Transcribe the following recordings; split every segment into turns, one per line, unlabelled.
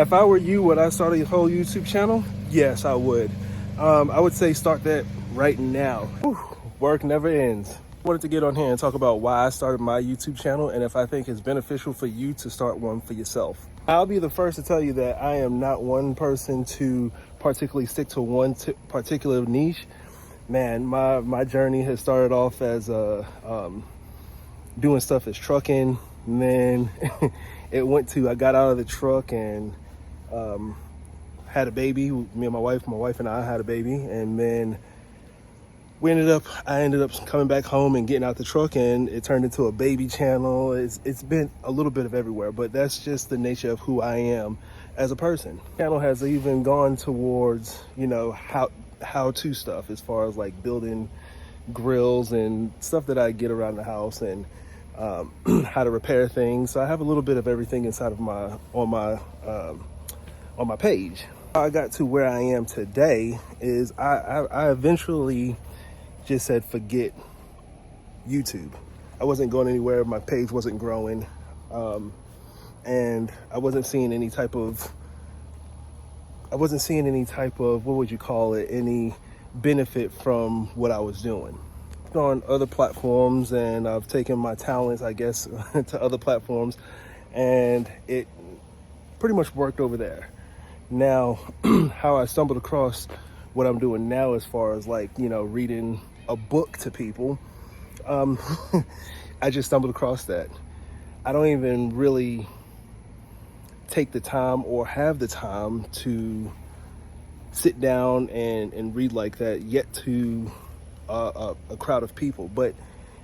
If I were you, would I start a whole YouTube channel? Yes, I would. I would say start that right now. Whew, work never ends. I wanted to get on here and talk about why I started my YouTube channel and if I think it's beneficial for you to start one for yourself. I'll be the first to tell you that I am not one person to particularly stick to one particular niche. Man, my journey has started off as doing stuff as trucking, and then it went to I got out of the truck and had a baby. Me and my wife and I had a baby, and then I ended up coming back home and getting out the truck, and it turned into a baby channel. It's been a little bit of everywhere, but that's just the nature of who I am as a person. The channel has even gone towards, you know, how-to stuff as far as like building grills and stuff that I get around the house, and how to repair things. So I have a little bit of everything inside of on my page. How I got to where I am today is I eventually just said forget YouTube. I wasn't going anywhere. My page wasn't growing, and I wasn't seeing any type of what would you call it, any benefit from what I was doing on other platforms. And I've taken my talents, I guess, to other platforms, and it pretty much worked over there. Now, how I stumbled across what I'm doing now, as far as like, you know, reading a book to people, I just stumbled across that. I don't even really take the time or have the time to sit down and read like that yet to a crowd of people, but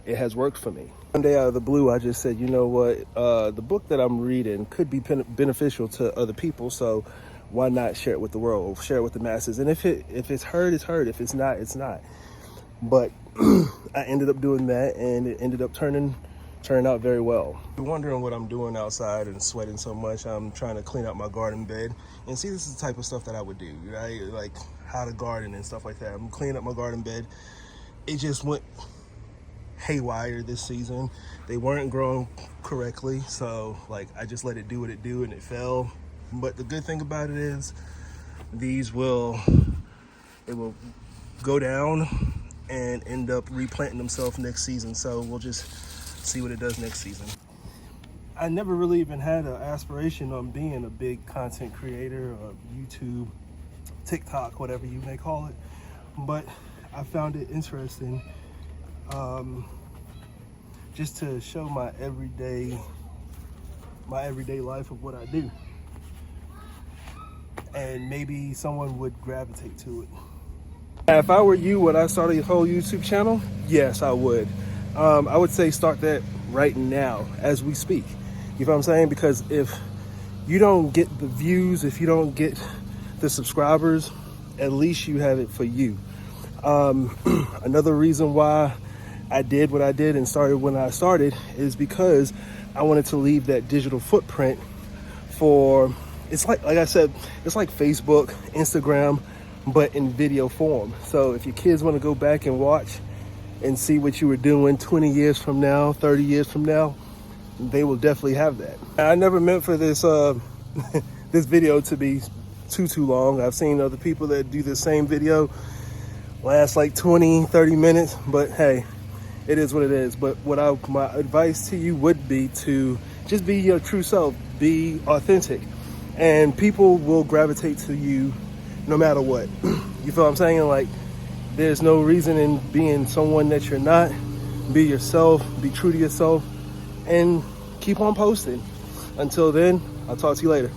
it has worked for me. One day out of the blue, I just said, you know what, the book that I'm reading could be beneficial to other people, so why not share it with the world, share it with the masses? And if it's heard, it's heard. If it's not, it's not. But I ended up doing that, and it ended up turning out very well. You're wondering what I'm doing outside and sweating so much. I'm trying to clean out my garden bed. And see, this is the type of stuff that I would do, right? Like how to garden and stuff like that. I'm cleaning up my garden bed. It just went haywire this season. They weren't growing correctly, so like I just let it do what it do, and it fell. But the good thing about it is it will go down and end up replanting themselves next season. So we'll just see what it does next season. I never really even had an aspiration on being a big content creator or YouTube, TikTok, whatever you may call it. But I found it interesting just to show my everyday life of what I do. And maybe someone would gravitate to it. If I were you, would I start a whole YouTube channel? Yes, I would. I would say start that right now as we speak. You know what I'm saying? Because if you don't get the views, if you don't get the subscribers, at least you have it for you. Another reason why I did what I did and started when I started is because I wanted to leave that digital footprint for, it's like I said, it's like Facebook, Instagram, but in video form. So if your kids want to go back and watch and see what you were doing 20 years from now, 30 years from now, they will definitely have that. I never meant for this this video to be too long. I've seen other people that do the same video last like 20, 30 minutes, but hey, it is what it is. But my advice to you would be to just be your true self, be authentic, and people will gravitate to you no matter what. You feel what I'm saying? Like, there's no reason in being someone that you're not. Be yourself, be true to yourself, and keep on posting. Until then, I'll talk to you later.